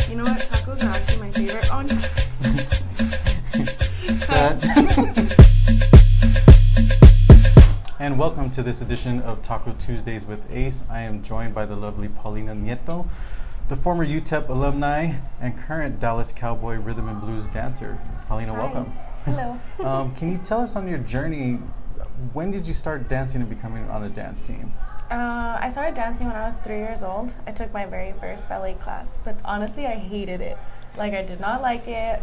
You know what? Tacos are actually my favorite. Oh, no. And welcome to this edition of Taco Tuesdays with Ace. I am joined by the lovely Paulina Nieto, the former UTEP alumni and current Dallas Cowboy rhythm and blues dancer. Paulina, Hi. welcome. Hello. Can you tell us on your journey, when did you start dancing and becoming on a dance team? I started dancing when I was 3 years old. I took my very first ballet class, but honestly, I hated it. Like, I did not like it.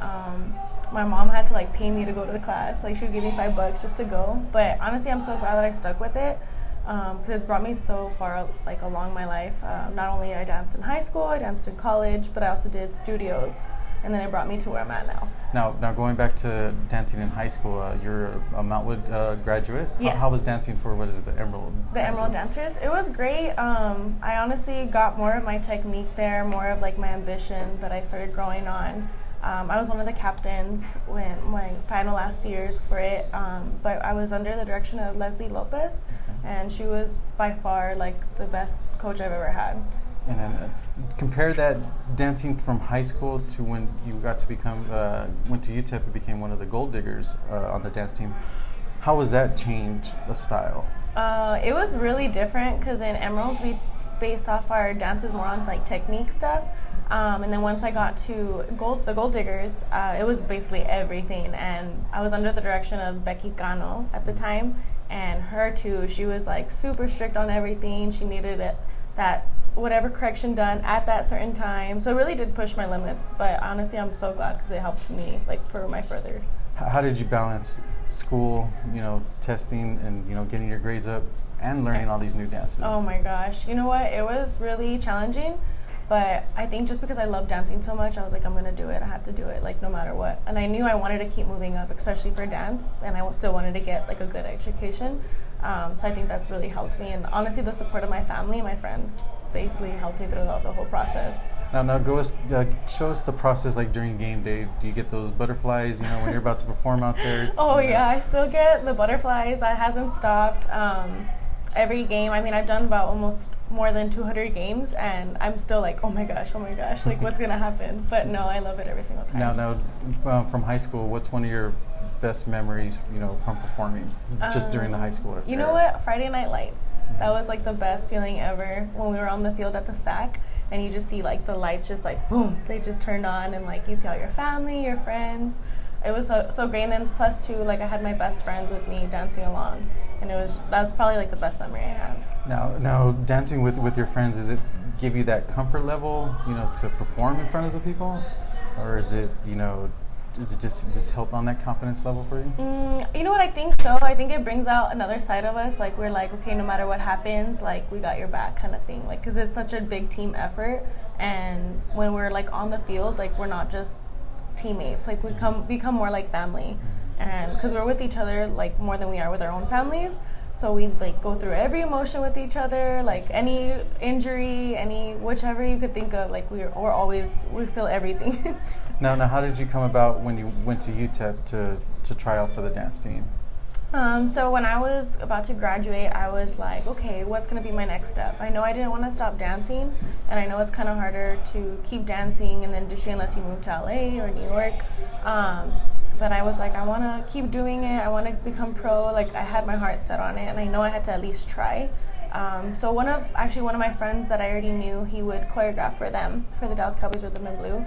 My mom had to pay me to go to the class. Like, she would give me $5 just to go. But honestly, I'm so glad that I stuck with it because it's brought me so far along my life. Not only I danced in high school, I danced in college, but I also did studios, and then it brought me to where I'm at now. Now going back to dancing in high school, you're a Mountwood graduate. Yes. How was dancing for, what is it, the Emerald? The Emerald Dancers. It was great. I honestly got more of my technique there, more of my ambition that I started growing on. I was one of the captains when my final last years for it, but I was under the direction of Leslie Lopez, and she was by far the best coach I've ever had. And then compare that dancing from high school to when you got to went to UTEP and became one of the gold diggers on the dance team. How was that change of style? It was really different because in Emeralds we based off our dances more on technique stuff. And then once I got to the Gold Diggers, it was basically everything. And I was under the direction of Becky Cano at the time, and her too. She was super strict on everything. She needed that whatever correction done at that certain time. So it really did push my limits. But honestly, I'm so glad because it helped me for my further. How did you balance school, testing, and getting your grades up, and learning all these new dances? Oh my gosh! You know what? It was really challenging. But I think just because I love dancing so much, I was I'm going to do it. I have to do it, no matter what. And I knew I wanted to keep moving up, especially for dance, and I still wanted to get, a good education. So I think that's really helped me. And honestly, the support of my family and my friends basically helped me throughout the whole process. Now show us the process, during game day. Do you get those butterflies, when you're about to perform out there? Oh, yeah, I still get the butterflies. That hasn't stopped. Every game, I've done about almost more than 200 games, and I'm still oh my gosh, what's gonna happen? But no, I love it every single time. Now, from high school, what's one of your best memories, from performing just during the high school? You know what? Friday Night Lights. That was the best feeling ever when we were on the field at the SAC, and you just see the lights just boom, they just turned on, and you see all your family, your friends. It was so great. And then plus two, I had my best friends with me dancing along, and that's probably the best memory I have. Now dancing with your friends, does it give you that comfort level, to perform in front of the people, or is it, does it just help on that confidence level for you? You know what, I think so. I think it brings out another side of us. We're okay, no matter what happens, we got your back kind of thing. Because it's such a big team effort, and when we're on the field, we're not just teammates. We become more like family, and because we're with each other more than we are with our own families. So we go through every emotion with each other, any injury, whichever you could think of. We feel everything. Now, how did you come about when you went to UTEP to try out for the dance team? So when I was about to graduate, I was okay, what's going to be my next step? I know I didn't want to stop dancing, and I know it's kind of harder to keep dancing in the industry unless you move to LA or New York. But I was I want to keep doing it. I want to become pro. I had my heart set on it, and I know I had to at least try. So one of my friends that I already knew, he would choreograph for them, for the Dallas Cowboys Rhythm and Blue.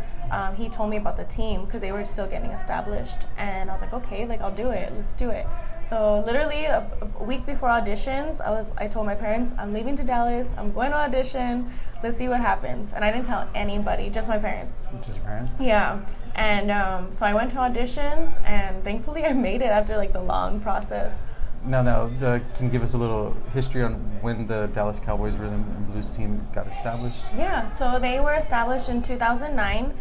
He told me about the team because they were still getting established, and I was okay, I'll do it. Let's do it. So literally a week before auditions, I told my parents, I'm leaving to Dallas. I'm going to audition. Let's see what happens. And I didn't tell anybody, just my parents. Just your parents? Yeah. And so I went to auditions, and thankfully I made it after the long process. Now, can you give us a little history on when the Dallas Cowboys Rhythm and Blues team got established? Yeah, so they were established in 2009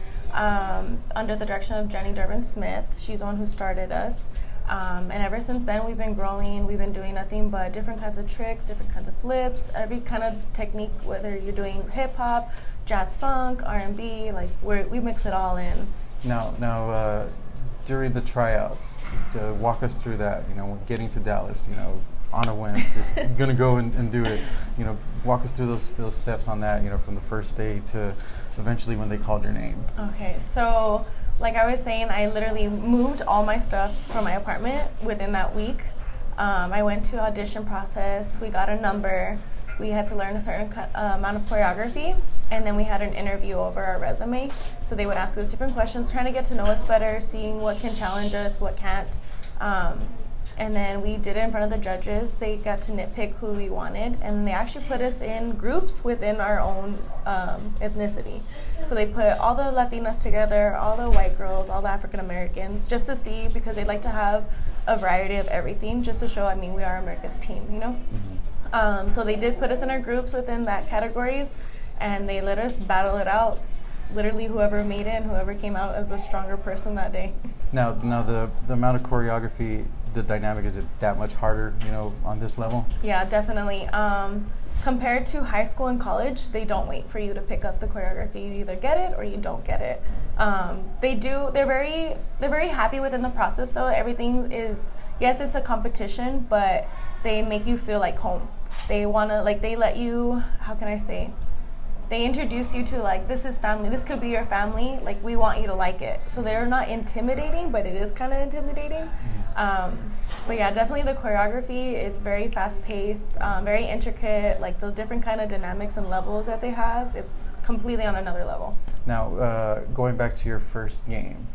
under the direction of Jenny Durbin Smith. She's the one who started us. And ever since then, we've been growing. We've been doing nothing but different kinds of tricks, different kinds of flips, every kind of technique, whether you're doing hip-hop, jazz funk, R&B, we mix it all in. Now, during the tryouts, to walk us through that, getting to Dallas, on a whim, just gonna go and do it. Walk us through those steps on that. From the first day to eventually when they called your name. Okay, so like I was saying, I literally moved all my stuff from my apartment within that week. I went to audition process. We got a number. We had to learn a certain amount of choreography, and then we had an interview over our resume. So they would ask us different questions, trying to get to know us better, seeing what can challenge us, what can't. And then we did it in front of the judges. They got to nitpick who we wanted, and they actually put us in groups within our own ethnicity. So they put all the Latinas together, all the white girls, all the African Americans, just to see, because they like to have a variety of everything, just to show, we are America's team, Mm-hmm. So they did put us in our groups within that categories, and they let us battle it out. Literally, whoever made it and whoever came out as a stronger person that day. Now the amount of choreography, the dynamic, is it that much harder, on this level? Yeah, definitely. Compared to high school and college, they don't wait for you to pick up the choreography. You either get it or you don't get it. They're very happy within the process. So everything is, yes, it's a competition, but they make you feel like home. They wanna, they let you, how can I say? They introduce you to this is family. This could be your family. We want you to like it. So they're not intimidating, but it is kind of intimidating. But yeah, definitely the choreography. It's very fast paced, very intricate. The different kind of dynamics and levels that they have. It's completely on another level. Now, going back to your first game,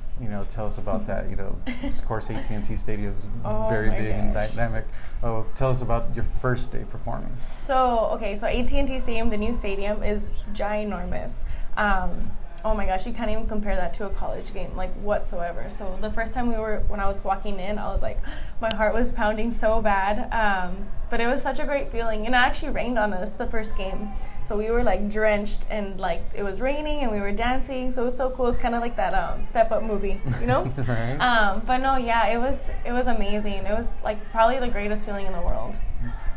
tell us about that. Of course, AT&T Stadium is very big and dynamic. Tell us about your first day performing. So AT&T Stadium, the new stadium, is ginormous. Oh my gosh, you can't even compare that to a college game, whatsoever. So the first time when I was walking in, I was my heart was pounding so bad. But it was such a great feeling. And it actually rained on us the first game. So we were drenched, and it was raining, and we were dancing. So it was so cool. It's kind of like that Step Up movie, Right. But no, yeah, it was amazing. It was probably the greatest feeling in the world.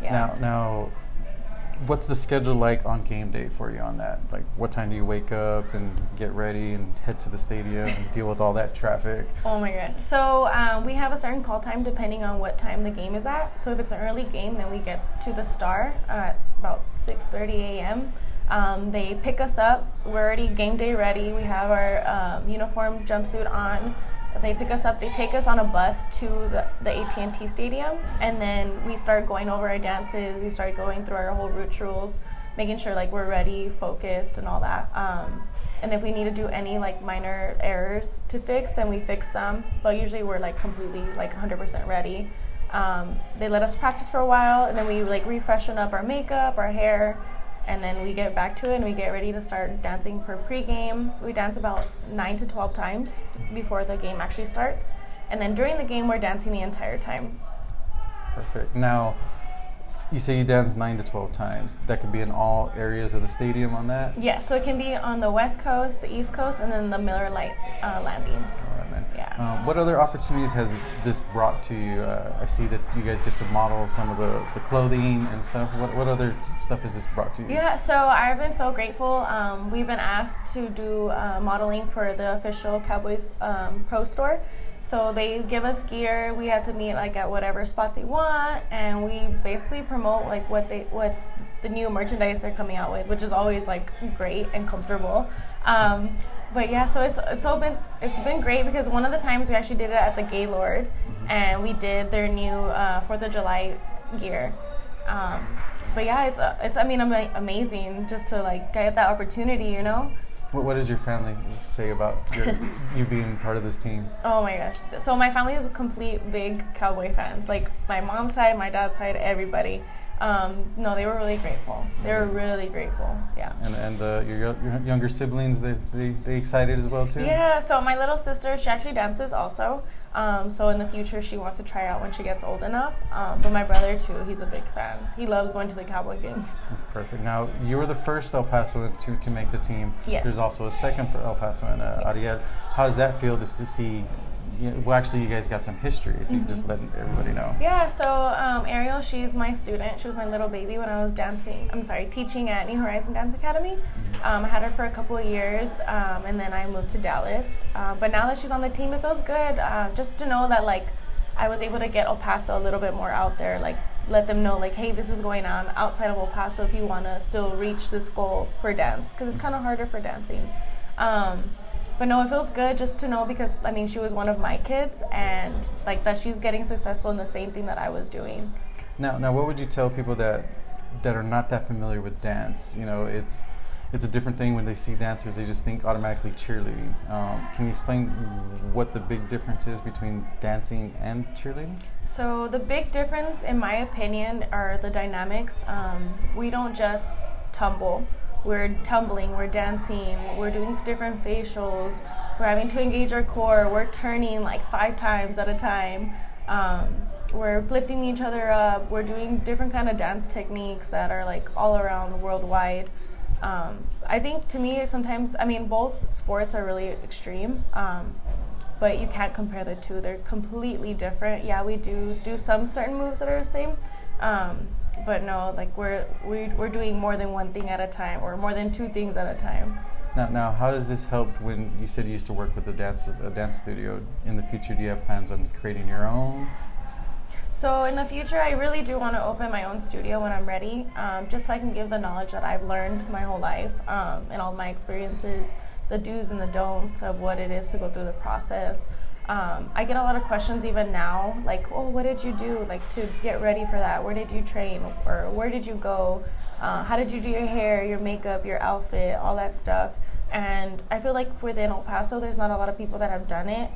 Yeah. Now, what's the schedule like on game day for you on that? What time do you wake up and get ready and head to the stadium and deal with all that traffic? Oh my god. So we have a certain call time depending on what time the game is at. So if it's an early game, then we get to the Star at about 6:30 a.m. They pick us up. We're already game day ready. We have our uniform jumpsuit on. They pick us up. They take us on a bus to the AT&T Stadium, and then we start going over our dances. We start going through our whole rituals, making sure we're ready, focused, and all that. And if we need to do any minor errors to fix, then we fix them. But usually we're completely 100% ready. They let us practice for a while, and then we refreshen up our makeup, our hair. And then we get back to it, and we get ready to start dancing for pregame. We dance about 9 to 12 times before the game actually starts. And then during the game, we're dancing the entire time. Perfect. Now, you say you dance 9 to 12 times. That could be in all areas of the stadium on that? Yeah, so it can be on the West Coast, the East Coast, and then the Miller Lite landing. Yeah. What other opportunities has this brought to you? I see that you guys get to model some of the clothing and stuff. What other stuff has this brought to you? Yeah, so I've been so grateful. We've been asked to do modeling for the official Cowboys Pro Store. So they give us gear. We have to meet at whatever spot they want, and we basically promote what the new merchandise they're coming out with, which is always great and comfortable. But yeah, so it's been great, because one of the times we actually did it at the Gaylord, and we did their new 4th of July gear. But yeah, it's amazing just to get that opportunity, What does your family say about you being part of this team? Oh my gosh. So my family is a complete big Cowboy fans. My mom's side, my dad's side, everybody. No, they were really grateful. They were really grateful. Yeah. And your younger siblings, they excited as well too? Yeah. So my little sister, she actually dances also. So in the future, she wants to try out when she gets old enough. But my brother too, he's a big fan. He loves going to the Cowboy games. Perfect. Now, you were the first El Pasoan to make the team. Yes. There's also a second El Pasoan, Ariel. How does that feel just to see? Well, actually, you guys got some history, if you could just let everybody know. Yeah, so Ariel, she's my student. She was my little baby when I was teaching at New Horizon Dance Academy. I had her for a couple of years, and then I moved to Dallas. But now that she's on the team, it feels good just to know that, I was able to get El Paso a little bit more out there, let them know, like, hey, this is going on outside of El Paso if you want to still reach this goal for dance, because it's kind of harder for dancing. But no, it feels good just to know, because I mean, she was one of my kids, and like that she's getting successful in the same thing that I was doing. Now, what would you tell people that are not that familiar with dance? You know, it's a different thing when they see dancers; they just think automatically cheerleading. Can you explain what the big difference is between dancing and cheerleading? So the big difference, in my opinion, are the dynamics. We don't just tumble. We're tumbling, we're dancing, we're doing different facials, we're having to engage our core, we're turning like 5 times at a time, we're lifting each other up, we're doing different kind of dance techniques that are like all around worldwide. I think to me sometimes, I mean, both sports are really extreme, but you can't compare the two. They're completely different. Yeah, we do some certain moves that are the same, but no, like we're doing more than one thing at a time, or more than 2 things at a time. Now, how does this help when you said you used to work with a dance studio? In the future, do you have plans on creating your own? So in the future, I really do want to open my own studio when I'm ready, just so I can give the knowledge that I've learned my whole life, and all my experiences, the do's and the don'ts of what it is to go through the process. I get a lot of questions even now, like, oh, what did you do, like, to get ready for that? Where did you train, or where did you go? How did you do your hair, your makeup, your outfit, all that stuff? And I feel like within El Paso, there's not a lot of people that have done it.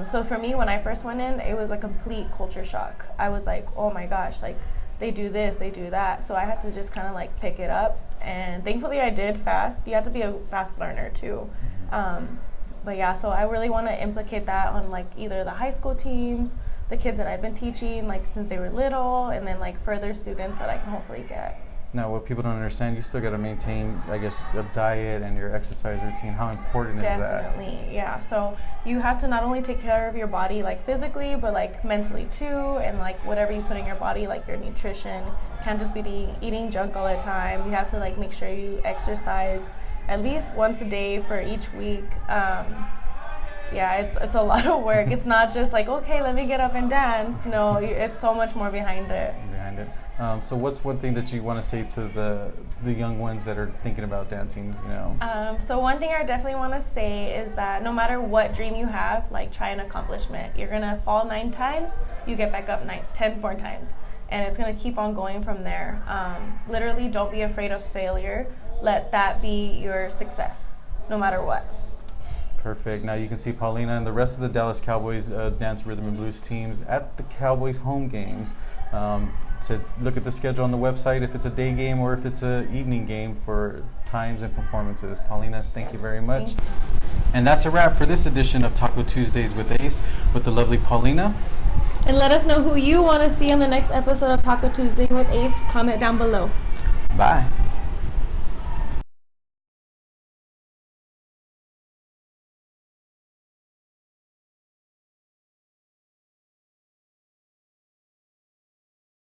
So for me, when I first went in, it was a complete culture shock. I was like, oh my gosh, like, they do this, they do that. So I had to just kind of like pick it up. And thankfully I did fast. You have to be a fast learner too. But yeah, so I really want to implicate that on like either the high school teams, the kids that I've been teaching like since they were little, and then like further students that I can hopefully get. Now, what people don't understand, you still got to maintain, I guess, a diet and your exercise routine. How important is that? Definitely, yeah. So you have to not only take care of your body like physically, but like mentally too, and like whatever you put in your body, like your nutrition. Can't just be eating junk all the time. You have to like make sure you exercise at least once a day for each week. Yeah, it's a lot of work. It's not just like, okay, let me get up and dance. No, it's so much more behind it. So what's one thing that you want to say to the young ones that are thinking about dancing, you know? So one thing I definitely want to say is that no matter what dream you have, like, try an accomplishment. You're going to fall 9 times, you get back up 10 more times. And it's going to keep on going from there. Literally, don't be afraid of failure. Let that be your success, no matter what. Perfect. Now you can see Paulina and the rest of the Dallas Cowboys dance rhythm and blues teams at the Cowboys home games. To look at the schedule on the website if it's a day game or if it's an evening game for times and performances. Paulina, thank you very much. And that's a wrap for this edition of Taco Tuesdays with Ace with the lovely Paulina. And let us know who you want to see on the next episode of Taco Tuesday with Ace. Comment down below. Bye.